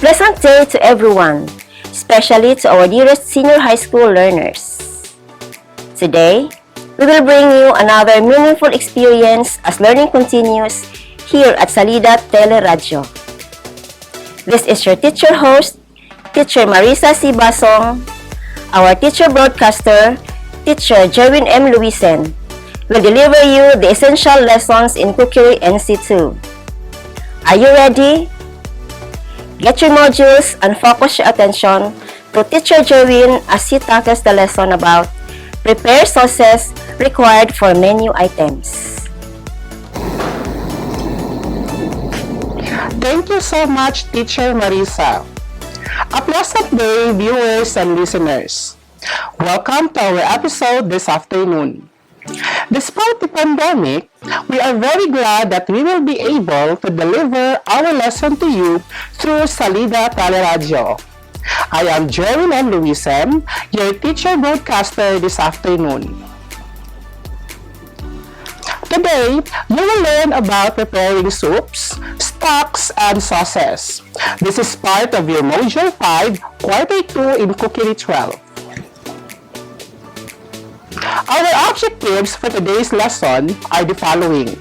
pleasant day to everyone, especially to our dearest senior high school learners. Today, we will bring you another meaningful experience as learning continues here at Salida TeleRadyo. This is your teacher host, Teacher Marisa C. Basong. Our teacher broadcaster, Teacher Jerwin M. Luisen, will deliver you the essential lessons in Cookery NC2. Are you ready? Get your modules and focus your attention to Teacher Jerwin as he tackles the lesson about prepare sauces required for menu items. Thank you so much, Teacher Marisa. A pleasant day, viewers and listeners. Welcome to our episode this afternoon. Despite the pandemic, we are very glad that we will be able to deliver our lesson to you through Salida TeleRadyo. I am Jerwin M. Luisen, your teacher broadcaster this afternoon. Today, you will learn about preparing soups, stocks, and sauces. This is part of your Module 5, Quarter 2 in Cookery 12. Our objectives for today's lesson are the following.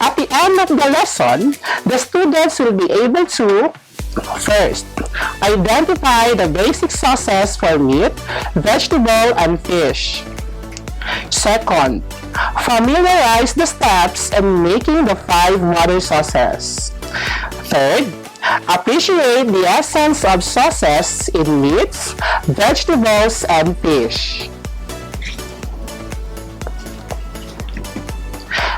At the end of the lesson, the students will be able to first, identify the basic sauces for meat, vegetable, and fish. Second, familiarize the steps in making the 5 modern sauces. Third, appreciate the essence of sauces in meats, vegetables, and fish.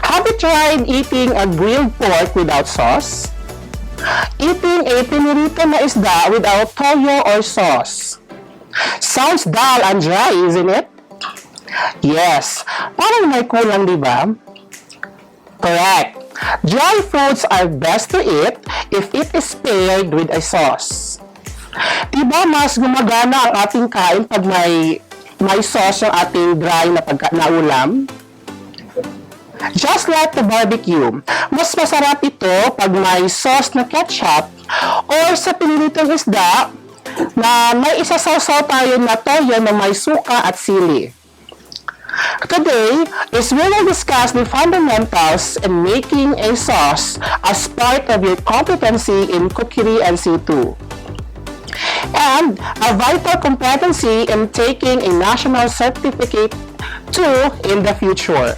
Have you tried eating a grilled pork without sauce? Eating a pinirito na isda without toyo or sauce? Sounds dull and dry, isn't it? Yes, parang may kulang, di ba? Correct. Dry foods are best to eat if it is paired with a sauce. Diba mas gumagana ang ating kain pag may sauce yung ating dry na ulam? Just like the barbecue, mas masarap ito pag may sauce na ketchup or sa piniritong isda na may isasawsaw tayo na toyo na may suka at sili. Today is we will discuss the fundamentals in making a sauce as part of your competency in Cookery NC2 and a vital competency in taking a national certificate too in the future.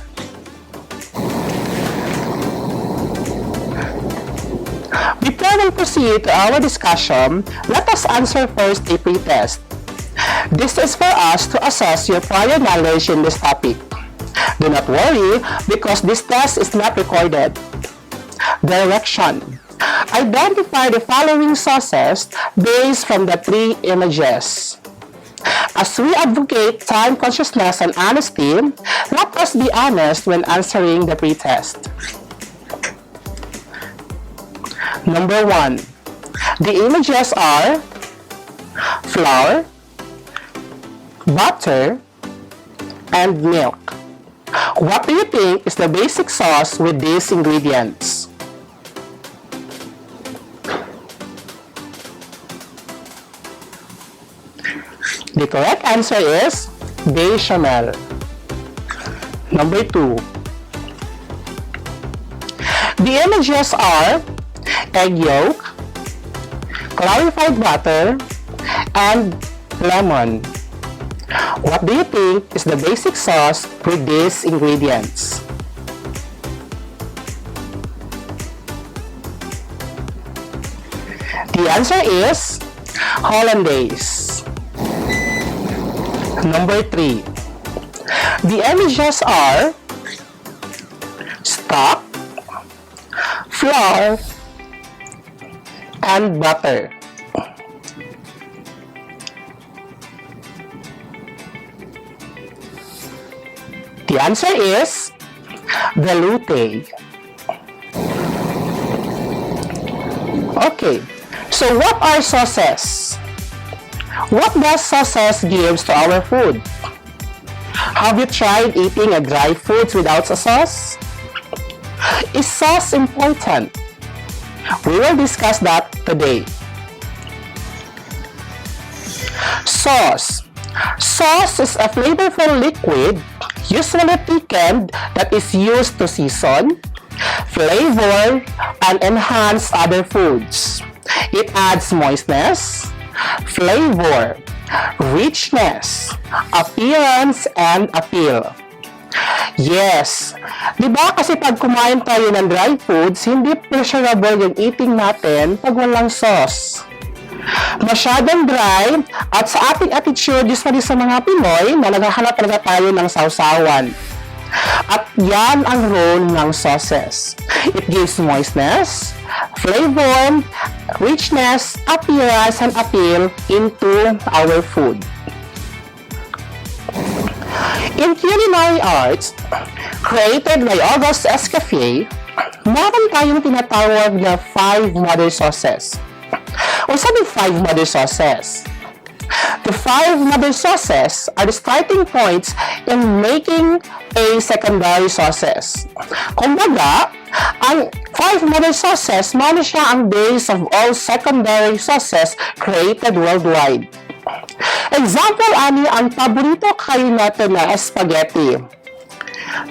Before we proceed to our discussion, let us answer first a pretest. This is for us to assess your prior knowledge in this topic. Do not worry because this test is not recorded. Direction. Identify the following sauces based from the 3 images. As we advocate time consciousness and honesty, let us be honest when answering the pretest. Number 1. The images are flour, butter, and milk. What do you think is the basic sauce with these ingredients? The correct answer is bechamel. Number 2. The images are egg yolk, clarified butter, and lemon. What do you think is the basic sauce with these ingredients? The answer is hollandaise. Number 3. The images are stock, flour, and butter. The answer is velouté. Okay, so what are sauces? What does sauces gives to our food? Have you tried eating a dry food without a sauce? Is sauce important? We will discuss that today. Sauce. Sauce is a flavorful liquid, usually thickened, that is used to season, flavor, and enhance other foods. It adds moistness, flavor, richness, appearance, and appeal. Yes, di ba kasi pag kumain tayo ng dry foods, hindi pleasurable yung eating natin pag walang sauce. Masyadong dry at sa ating attitude, usually sa mga Pinoy, na naghahanap talaga tayo ng sausawan. At yan ang role ng sauces. It gives moistness, flavor, richness, appearance, and appeal into our food. In culinary arts, created by August Escoffier, meron tayong tinatawag na 5 mother sauces. O sabi 5 mother sauces? The 5 mother sauces are the starting points in making a secondary sauces. Kumbaga, ang 5 mother sauces, mali siya ang base of all secondary sauces created worldwide. Example, ani ang paborito kayo natin na spaghetti.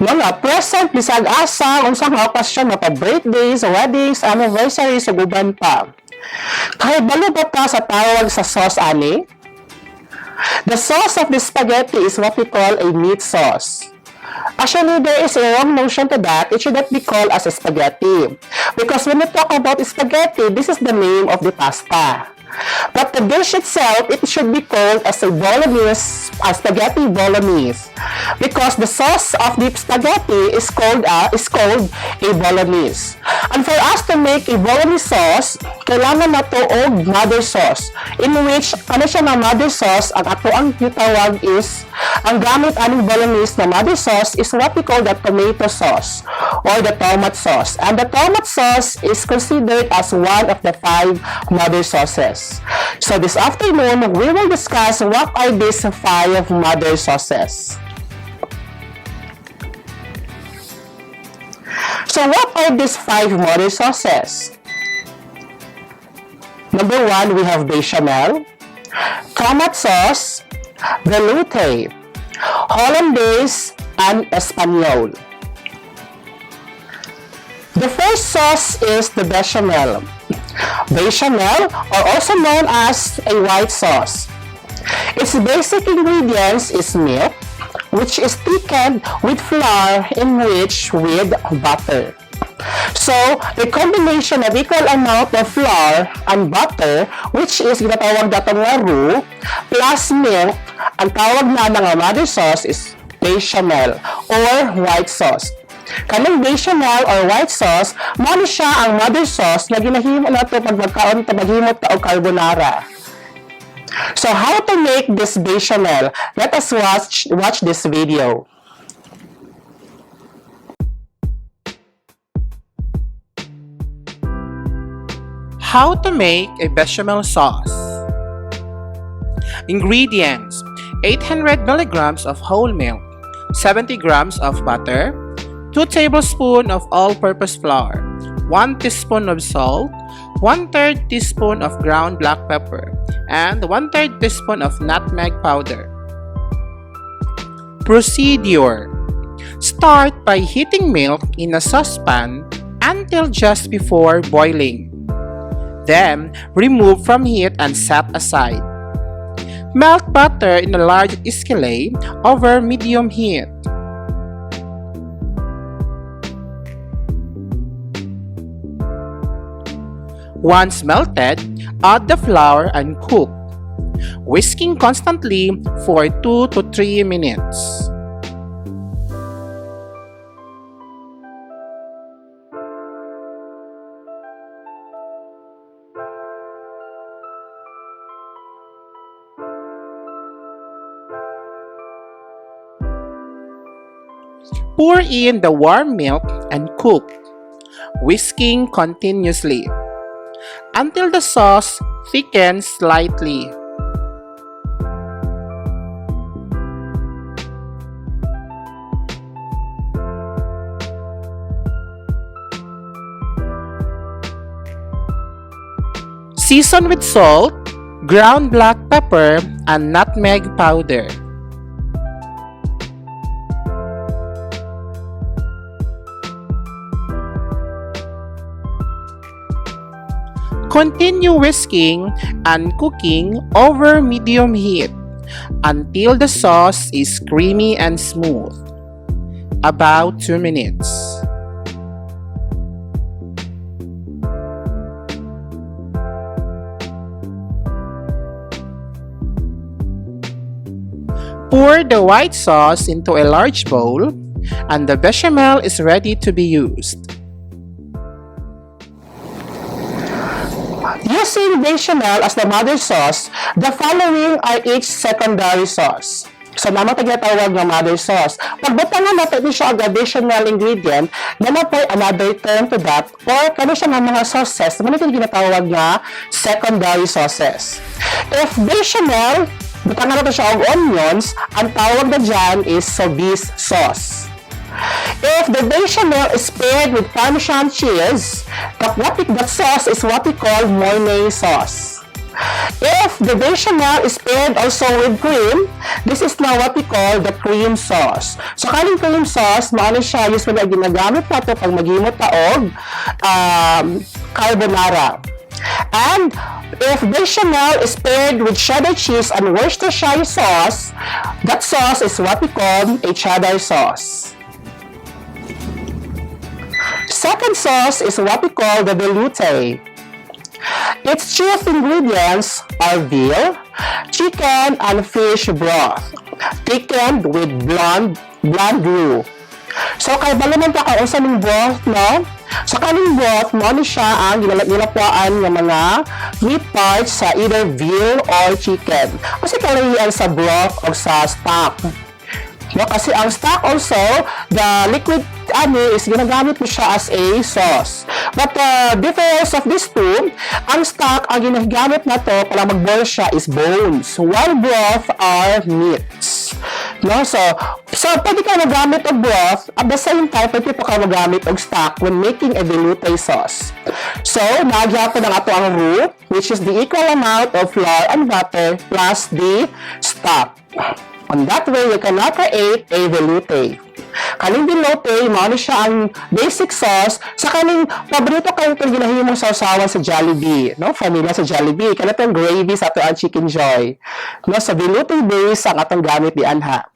Mga present bisag asa unsang okasyon na pa birthdays, weddings, anniversaries ug uban pa. Kaya balo ba ta sa tawag sa sauce ani? The sauce of the spaghetti is what we call a meat sauce. Actually, there is a wrong notion to that. It should not be called as a spaghetti. Because when we talk about spaghetti, this is the name of the pasta. But the dish itself, it should be called as a bolognese, a spaghetti bolognese. Because the sauce of the spaghetti is called a bolognese. And for us to make a bolognese sauce, kailangan na to og mother sauce. In which, ano siya na mother sauce, ang ato ang tawag is, ang gamit aning bolognese na mother sauce is what we call the tomato sauce or the tomato sauce. And the tomato sauce is considered as one of the 5 mother sauces. So this afternoon, we will discuss what are these 5 mother sauces. So what are these 5 mother sauces? Number 1, we have bechamel, tomato sauce, velouté, hollandaise, and espagnole. The first sauce is the bechamel. Bechamel, or also known as a white sauce. Its basic ingredients is milk, which is thickened with flour enriched with butter. So, the combination of equal amount of flour and butter, which is ginatawag datong nga roux, plus milk, ang tawag na ng mother sauce is bechamel or white sauce. Kanang bechamel or white sauce, mali siya ang mother sauce na ginahimo nato pag magkaon ta maghimot ta og carbonara. So how to make this bechamel? Let us watch this video. How to make a bechamel sauce. Ingredients: 800 milligrams of whole milk, 70 grams of butter, 2 tablespoons of all-purpose flour, 1 teaspoon of salt, 1/3 teaspoon of ground black pepper, and 1/3 teaspoon of nutmeg powder. Procedure: start by heating milk in a saucepan until just before boiling. Then, remove from heat and set aside. Melt butter in a large skillet over medium heat. Once melted, add the flour and cook, whisking constantly for 2 to 3 minutes. Pour in the warm milk and cook, whisking continuously until the sauce thickens slightly. Season with salt, ground black pepper, and nutmeg powder. Continue whisking and cooking over medium heat until the sauce is creamy and smooth. About 2 minutes. Pour the white sauce into a large bowl and the bechamel is ready to be used. Using bechamel as the mother sauce, the following are each secondary sauce. So, naman tagatawag ng mother sauce. Pagbutangan natin siya ang additional ingredient, naman po another term to that, or kano siya ng mga sauces, naman ito ginatawag na secondary sauces. If bechamel, butangan natin siya ang onions, ang tawag na dyan is soubise sauce. If the bechamel is paired with Parmesan cheese, that sauce is what we call Mornay sauce. If the bechamel is paired also with cream, this is now what we call the cream sauce. So, kaning cream sauce, maano siya usually ginagamit nato pag maghimot taog carbonara. And if bechamel is paired with cheddar cheese and Worcestershire sauce, that sauce is what we call a cheddar sauce. Second sauce is what we call the velouté. Its chief ingredients are veal, chicken, and fish broth, thickened with blonde roux. So, kay balaman ta kung sa ning broth, no? Sa kaning broth, mo ni siya ang nilapuan ng mga meat parts sa either veal or chicken. Kasi kalarian sa broth o sa stock. No, kasi ang stock also, the liquid is ginagamit mo siya as a sauce. But the difference of these two, ang stock, ang ginagamit na to para mag-boil siya is bones, while broth are meats. No, so pwede ka magamit og broth, at the same time, pwede pa ka magamit og stock when making a velouté sauce. So, nagyapon ang ato ang roux, which is the equal amount of flour and butter plus the stock. On that way, you can now create a velouté. Kaning velouté, maano siya ang basic sauce sa kaning paborito kayo itong ginahimong sausawan sa Jollibee. No? Familia sa Jollibee. Kaya itong gravy sa ito ang Chicken Joy. No? Sa velouté base ang atong gamit di anha.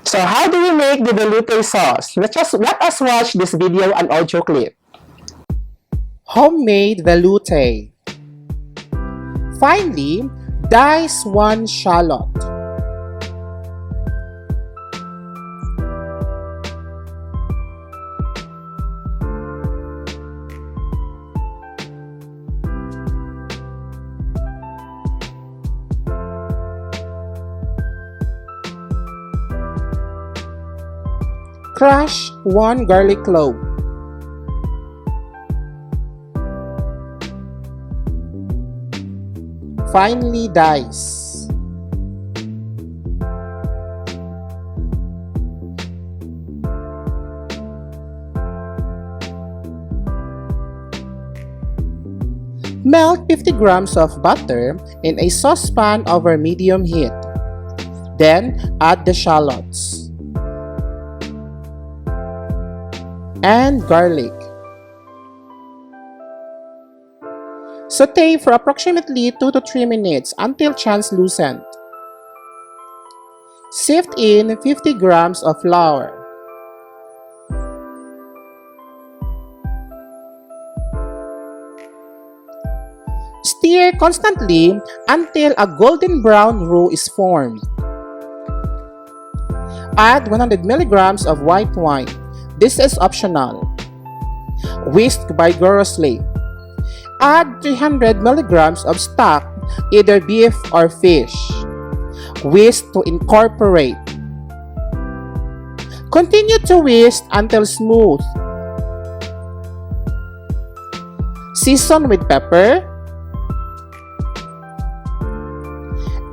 So, how do we make the velouté sauce? Let us watch this video and audio clip. Homemade velouté. Finally, dice 1 shallot. Crush 1 garlic clove. Finely dice. Melt 50 grams of butter in a saucepan over medium heat. Then add the shallots and garlic. Sauté for approximately 2 to 3 minutes until translucent. Sift in 50 grams of flour. Stir constantly until a golden brown roux is formed. Add 100 milligrams of white wine. This is optional. Whisk vigorously. Add 300 milligrams of stock, either beef or fish. Whisk to incorporate. Continue to whisk until smooth. Season with pepper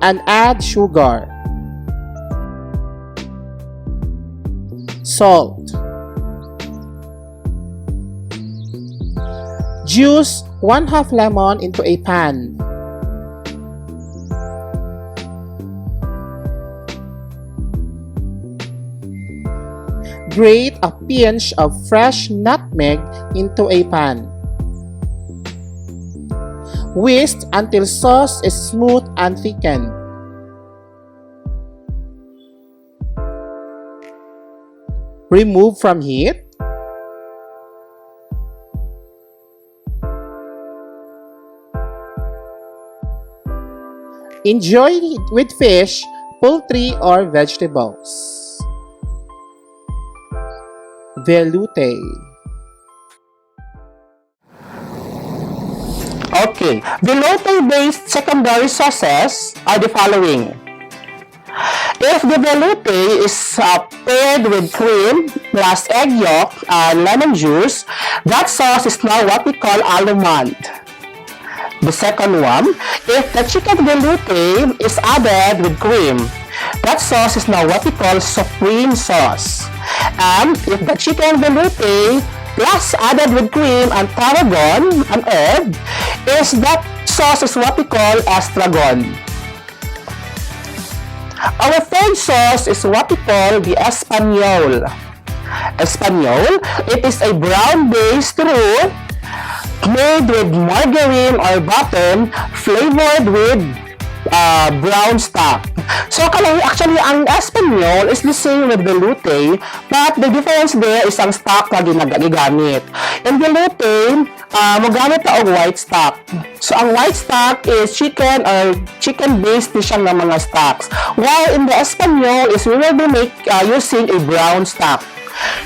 and add sugar, salt. Juice 1/2 lemon into a pan. Grate a pinch of fresh nutmeg into a pan. Whisk until sauce is smooth and thickened. Remove from heat. Enjoy it with fish, poultry, or vegetables. Velouté. Okay, velouté-based secondary sauces are the following. If the velouté is paired with cream plus egg yolk and lemon juice, that sauce is now what we call allemande. The second one, if the chicken velouté is added with cream, that sauce is now what we call supreme sauce. And if the chicken velouté plus added with cream and tarragon, an herb, that sauce is what we call estragon. Our third sauce is what we call the Espagnole. Espagnole, it is a brown-based roux made with margarine or butter flavored with brown stock. So, actually, ang Espagnole is the same with velouté, but the difference there is ang stock na ginagamit. In velouté, magamit na og white stock. So, ang white stock is chicken or chicken-based din siya ng mga stocks. While in the Espagnole is we will be using a brown stock.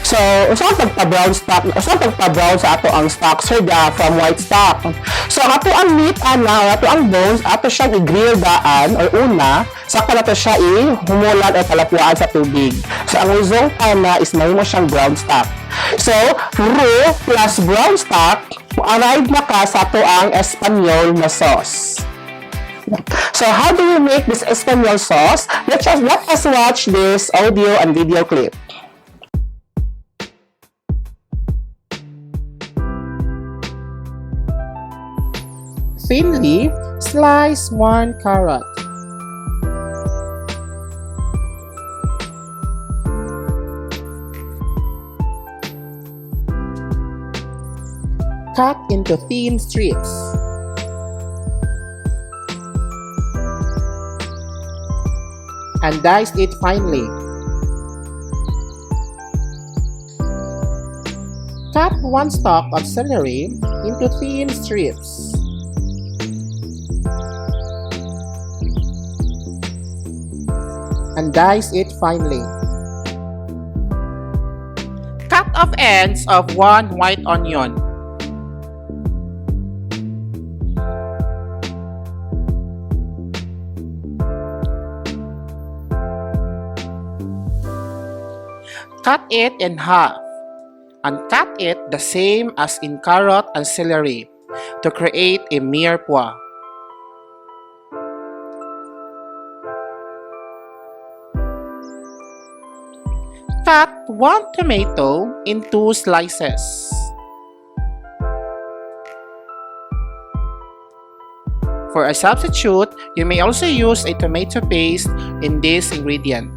So, usahan pagpa-brown stock, usahan pagpa-brown sa ato ang stock, sir, from white stock. So, ato ang meat, ato ang bones, ato siyang i-grill daan, or una, saka na to siya i-humulan o talapuan sa tubig. So, ang result na is may mo siyang brown stock. So, roux plus brown stock, arrive na ka sa ato ang Espagnole na sauce. So, how do we make this Espagnole sauce? Let us watch this audio and video clip. Thinly slice 1 carrot. Cut into thin strips. And dice it finely. Cut 1 stalk of celery into thin strips. And dice it finely. Cut off ends of 1 white onion. Cut it in half and cut it the same as in carrot and celery to create a mirepoix. Cut 1 tomato in 2 slices. For a substitute, you may also use a tomato paste in this ingredient.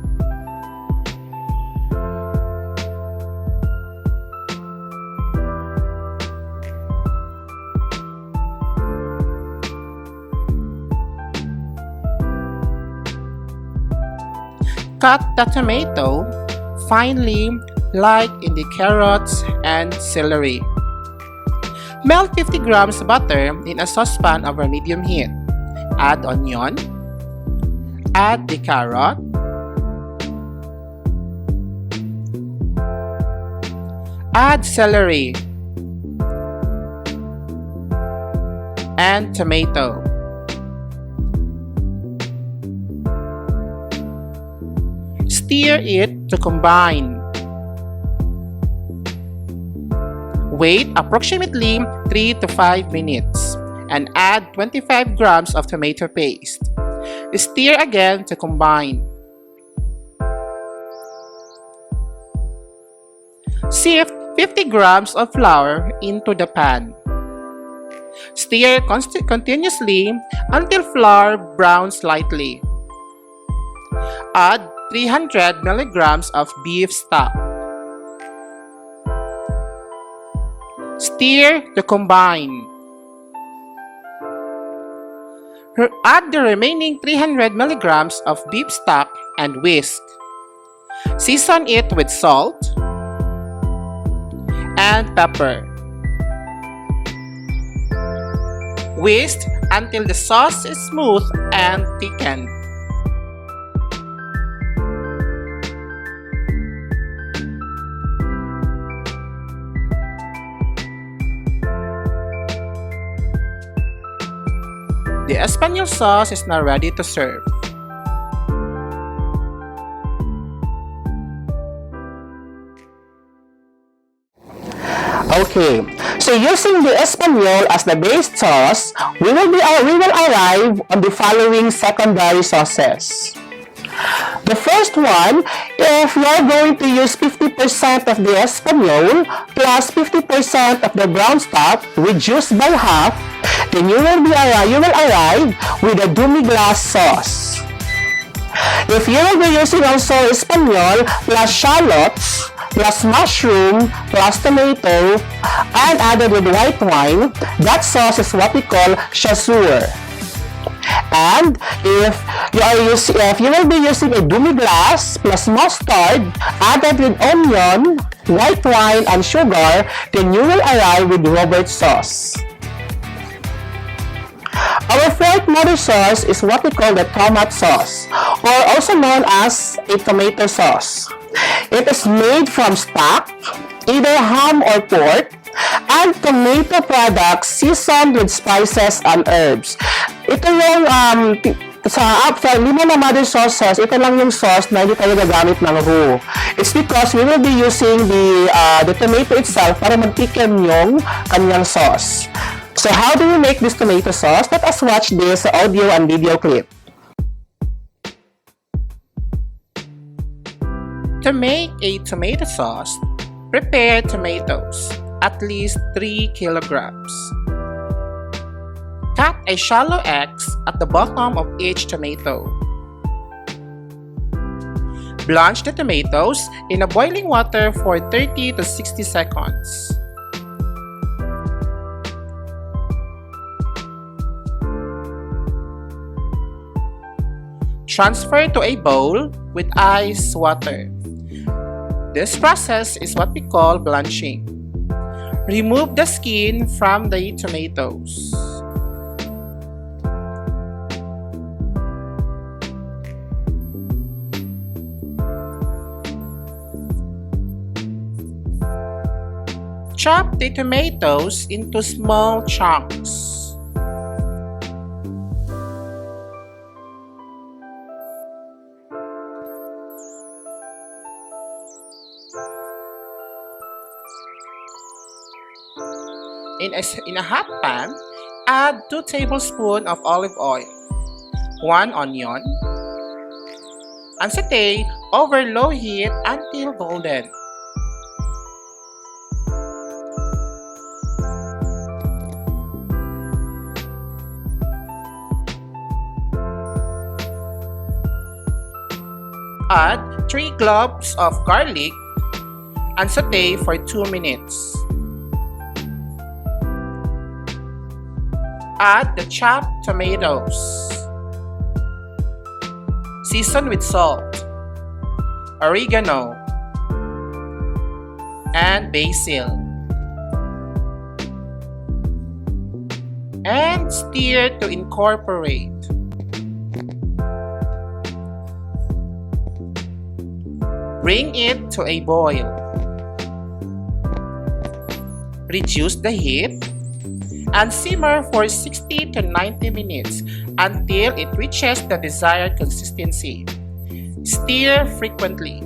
Cut the tomato finely like in the carrots and celery. Melt 50 grams butter in a saucepan over medium heat. Add onion. Add the carrot. Add celery. And tomato. Stir it to combine. Wait approximately 3 to 5 minutes and add 25 grams of tomato paste. Stir again to combine. Sift 50 grams of flour into the pan. Stir continuously until flour browns slightly. Add 300 milligrams of beef stock. Stir to combine. Add the remaining 300 milligrams of beef stock and whisk. Season it with salt and pepper. Whisk until the sauce is smooth and thickened. The Espanol sauce is now ready to serve. Okay, so using the Espanol as the base sauce, we will arrive on the following secondary sauces. The first one, if you are going to use 50% of the Espanol plus 50% of the brown stock reduced by half, then you will arrive with a demi-glace sauce. If you will be using also Espanol plus shallots, plus mushroom, plus tomato, and added with white wine, that sauce is what we call chasseur. And if you will be using a demi-glace plus mustard, added with onion, white wine, and sugar, then you will arrive with Robert sauce. Our fourth mother sauce is what we call the tomato sauce, or also known as a tomato sauce. It is made from stock, either ham or pork, and tomato products seasoned with spices and herbs. Ito yung sa lima na mother sauces, ito lang yung sauce na hindi tayo gagamit ng roux. It's because we will be using the tomato itself para mag-thicken yung kanyang sauce. So how do we make this tomato sauce? Let us watch this audio and video clip. To make a tomato sauce, prepare tomatoes, at least 3 kilograms. Cut a shallow X at the bottom of each tomato. Blanch the tomatoes in a boiling water for 30 to 60 seconds. Transfer to a bowl with ice water. This process is what we call blanching. Remove the skin from the tomatoes. Chop the tomatoes into small chunks. In a hot pan, add 2 tablespoons of olive oil, 1 onion, and saute over low heat until golden. Add 3 cloves of garlic and saute for 2 minutes. Add the chopped tomatoes. Season with salt, oregano, and basil. And stir to incorporate. Bring it to a boil. Reduce the heat and simmer for 60 to 90 minutes until it reaches the desired consistency. Stir frequently.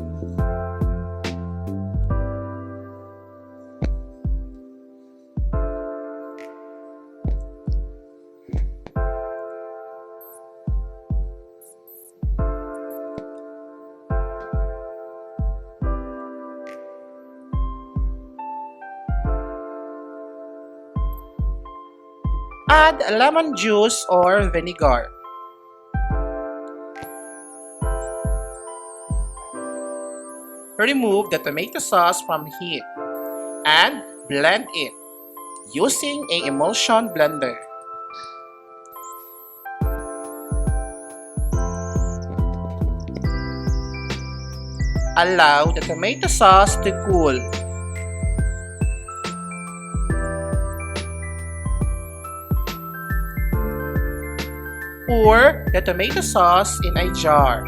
Add lemon juice or vinegar. Remove the tomato sauce from heat and blend it. using a emulsion blender. Allow the tomato sauce to cool. Pour the tomato sauce in a jar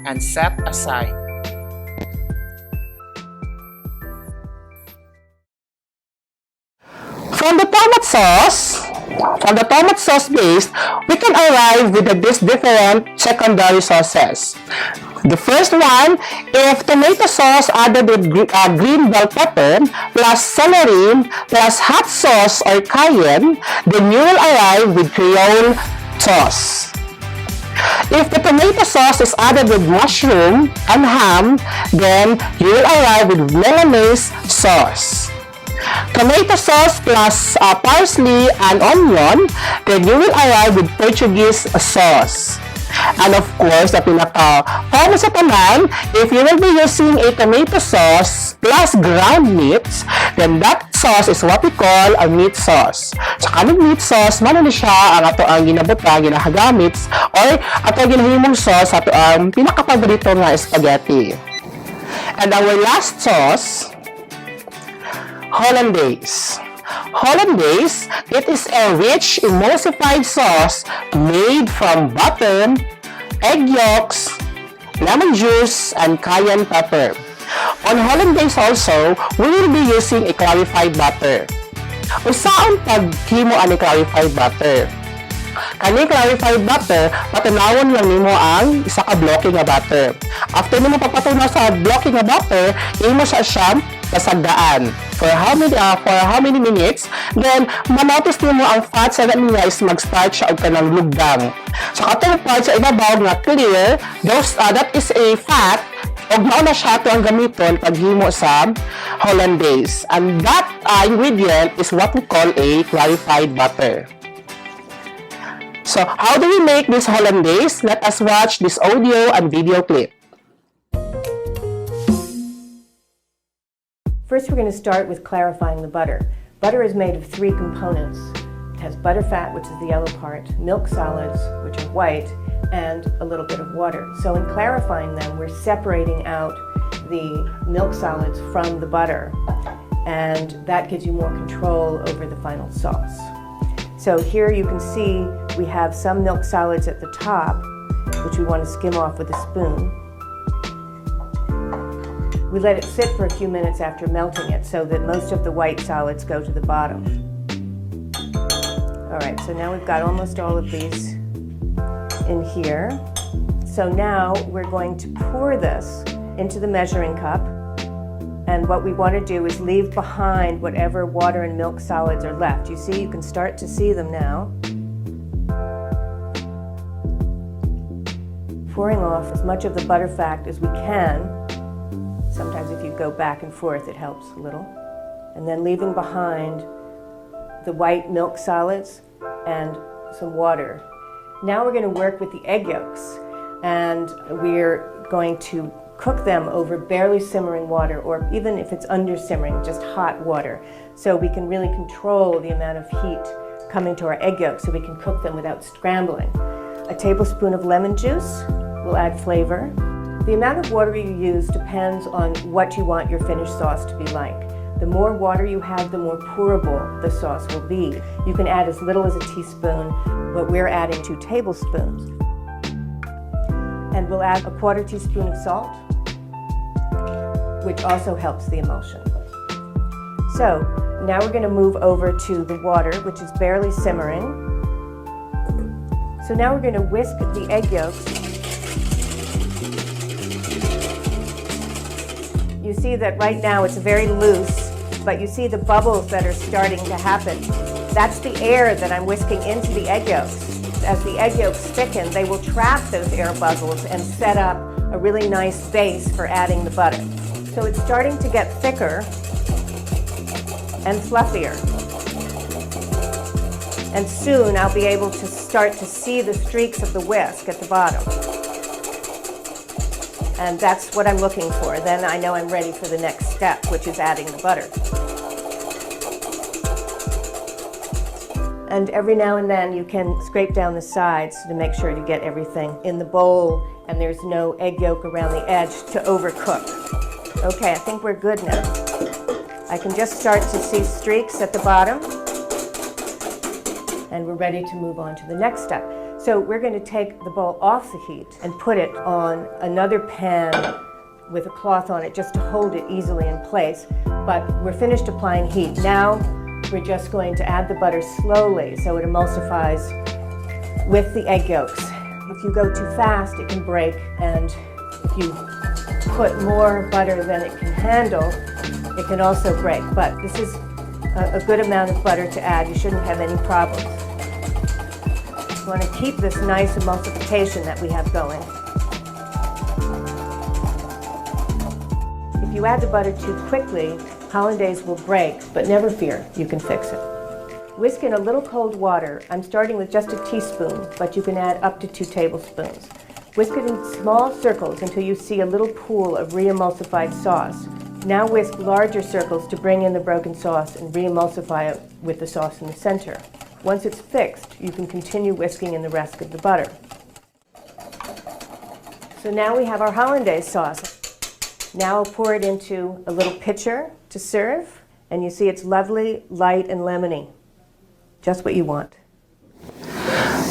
and set aside. From the tomato sauce base, we can arrive with these different secondary sauces. The first one, if tomato sauce added with green bell pepper plus celery plus hot sauce or cayenne, then you will arrive with Creole sauce. If the tomato sauce is added with mushroom and ham, then you will arrive with mayonnaise sauce. Tomato sauce plus parsley and onion, then you will arrive with Portuguese sauce. And of course, the pinaka-common sa tanan, if you will be using a tomato sauce plus ground meats, then that sauce is what we call a meat sauce. Sa kanang meat sauce, mano ni siya ang ato ang ginabuta, ginahagamit, or ato ginahimong sauce, ato ang pinaka-paborito nga spaghetti. And our last sauce, Hollandaise. Hollandaise, it is a rich emulsified sauce made from butter, egg yolks, lemon juice, and cayenne pepper. On Hollandaise also, we will be using a clarified butter. Usaon paghimo ani clarified butter? Kani clarified butter, patunawon lang nimo ang isa ka bloke nga butter. After nimo papatunaw sa bloke nga butter, imo siya pasagdaan for how many minutes, then manotice nimo ang fat sa niya is mag-start siya og kanang lugdang. So katong part sa ibabaw nga clear, that is a fat og mao na siya to ang gamiton paghimo sa Hollandaise. And that ingredient is what we call a clarified butter. So, how do we make this Hollandaise? Let us watch this audio and video clip. First, we're going to start with clarifying the butter. Butter is made of 3 components. It has butter fat, which is the yellow part, milk solids, which are white, and a little bit of water. So in clarifying them, we're separating out the milk solids from the butter, and that gives you more control over the final sauce. So here you can see we have some milk solids at the top, which we want to skim off with a spoon. We let it sit for a few minutes after melting it so that most of the white solids go to the bottom. Alright, so now we've got almost all of these in here. So now we're going to pour this into the measuring cup. And what we want to do is leave behind whatever water and milk solids are left. You see, you can start to see them now. Pouring off as much of the butter fat as we can. Sometimes if you go back and forth, it helps a little. And then leaving behind the white milk solids and some water. Now we're going to work with the egg yolks. And we're going to cook them over barely simmering water, or even if it's under simmering, just hot water. So we can really control the amount of heat coming to our egg yolks so we can cook them without scrambling. A tablespoon of lemon juice will add flavor. The amount of water you use depends on what you want your finished sauce to be like. The more water you have, the more pourable the sauce will be. You can add as little as a teaspoon, but we're adding 2 tablespoons. And we'll add a 1/4 teaspoon of salt, which also helps the emulsion. So now we're going to move over to the water, which is barely simmering. So now we're going to whisk the egg yolks. You see that right now it's very loose, but you see the bubbles that are starting to happen. That's the air that I'm whisking into the egg yolks. As the egg yolks thicken, they will trap those air bubbles and set up a really nice base for adding the butter. So it's starting to get thicker and fluffier. And soon I'll be able to start to see the streaks of the whisk at the bottom. And that's what I'm looking for. Then I know I'm ready for the next step, which is adding the butter. And every now and then you can scrape down the sides to make sure you get everything in the bowl and there's no egg yolk around the edge to overcook. Okay, I think we're good now. I can just start to see streaks at the bottom. And we're ready to move on to the next step. So we're going to take the bowl off the heat and put it on another pan with a cloth on it just to hold it easily in place. But we're finished applying heat. Now we're just going to add the butter slowly so it emulsifies with the egg yolks. If you go too fast, it can break, and if you put more butter than it can handle, it can also break. But this is a good amount of butter to add. You shouldn't have any problems. You want to keep this nice emulsification that we have going. If you add the butter too quickly, hollandaise will break, but never fear, you can fix it. Whisk in a little cold water. I'm starting with just a teaspoon, but you can add up to 2 tablespoons. Whisk it in small circles until you see a little pool of re-emulsified sauce. Now whisk larger circles to bring in the broken sauce and re-emulsify it with the sauce in the center. Once it's fixed, you can continue whisking in the rest of the butter. So now we have our hollandaise sauce. Now I'll pour it into a little pitcher to serve, and you see it's lovely, light, and lemony. Just what you want.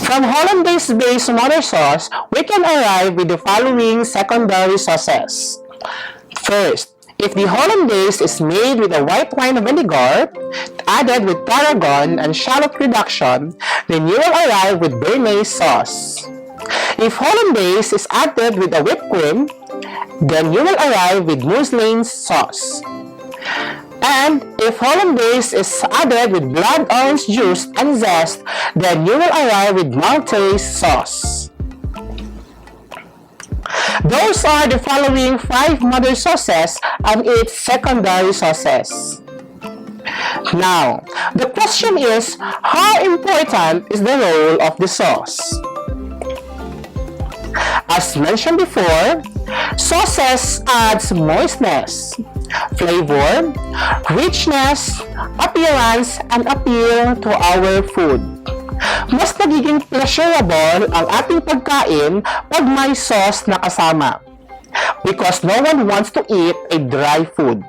From hollandaise-based mother sauce, we can arrive with the following secondary sauces. First, if the hollandaise is made with a white wine vinegar, added with tarragon and shallot reduction, then you will arrive with béarnaise sauce. If hollandaise is added with a whipped cream, then you will arrive with mousseline sauce. And if hollandaise is added with blood orange juice and zest, then you will arrive with Maltaise sauce. Those are the following 5 mother sauces and 8 secondary sauces. Now, the question is, how important is the role of the sauce? As mentioned before, sauces adds moistness, flavor, richness, appearance, and appeal to our food. Mas nagiging pleasurable ang ating pagkain pag may sauce na kasama, because no one wants to eat a dry food.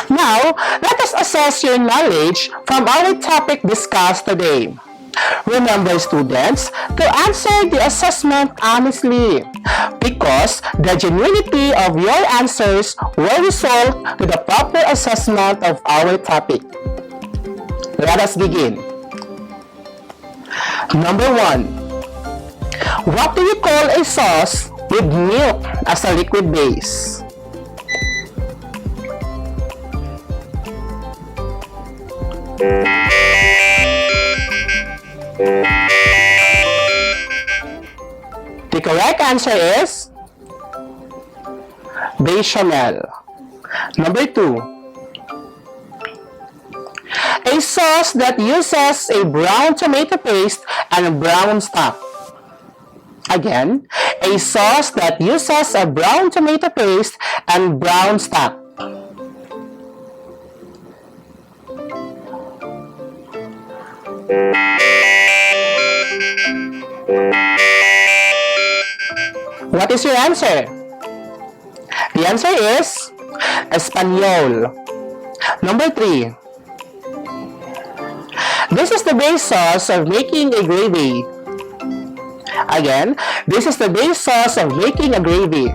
Now, let us assess your knowledge from our topic discussed today. Remember, students, to answer the assessment honestly, because the genuinity of your answers will result to the proper assessment of our topic. Let us begin. Number 1. What do we call a sauce with milk as a liquid base? The correct answer is bechamel. Number 2. A sauce that uses a brown tomato paste and a brown stock. Again, a sauce that uses a brown tomato paste and brown stock. What is your answer? The answer is Espanol. Number 3. This is the base sauce of making a gravy. Again, this is the base sauce of making a gravy.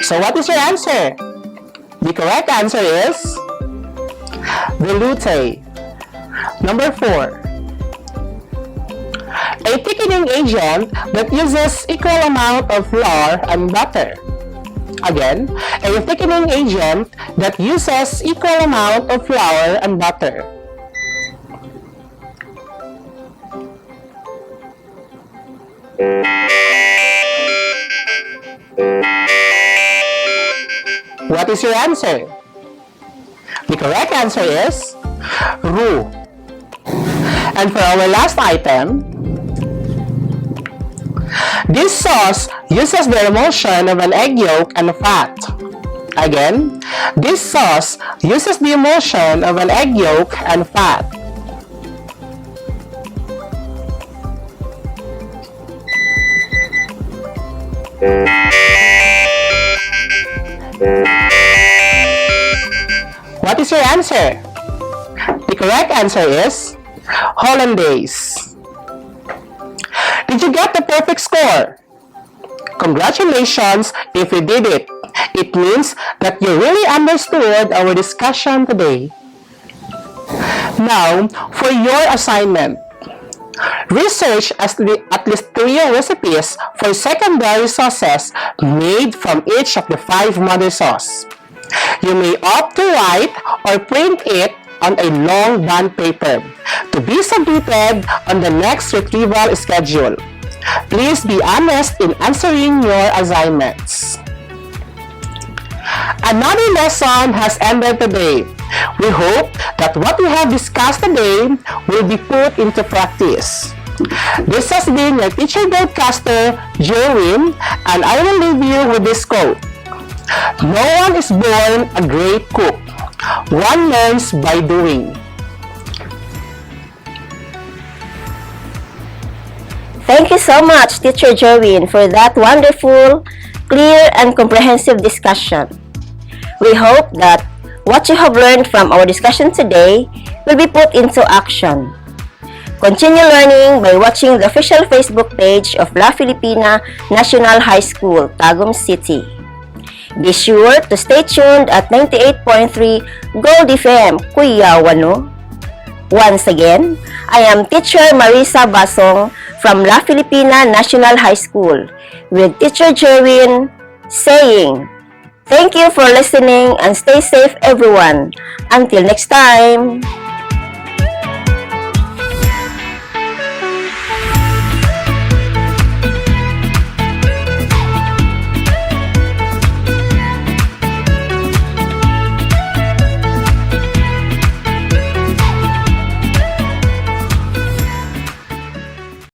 So what is your answer? The correct answer is velouté. Number 4. A thickening agent that uses equal amount of flour and butter. Again, a thickening agent that uses equal amount of flour and butter. What is your answer? The correct answer is roux. And for our last item, This sauce uses the emulsion of an egg yolk and fat. Again, this sauce uses the emulsion of an egg yolk and fat. What is your answer? The correct answer is Hollandaise. Did you get the perfect score? Congratulations if you did it. It means that you really understood our discussion today. Now, for your assignment. Research at least 3 recipes for secondary sauces made from each of the 5 mother sauce. You may opt to write or print it on a long bond paper to be submitted on the next retrieval schedule. Please be honest in answering your assignments. Another lesson has ended today. We hope that what we have discussed today will be put into practice. This has been your teacher broadcaster, Jerwin, and I will leave you with this quote. No one is born a great cook. One learns by doing. Thank you so much, Teacher Jerwin, for that wonderful, clear, and comprehensive discussion. We hope that what you have learned from our discussion today will be put into action. Continue learning by watching the official Facebook page of La Filipina National High School, Tagum City. Be sure to stay tuned at 98.3 Gold FM, Kuya Wano. Once again, I am Teacher Marisa Basong from La Filipina National High School with Teacher Jerwin saying, thank you for listening and stay safe everyone. Until next time!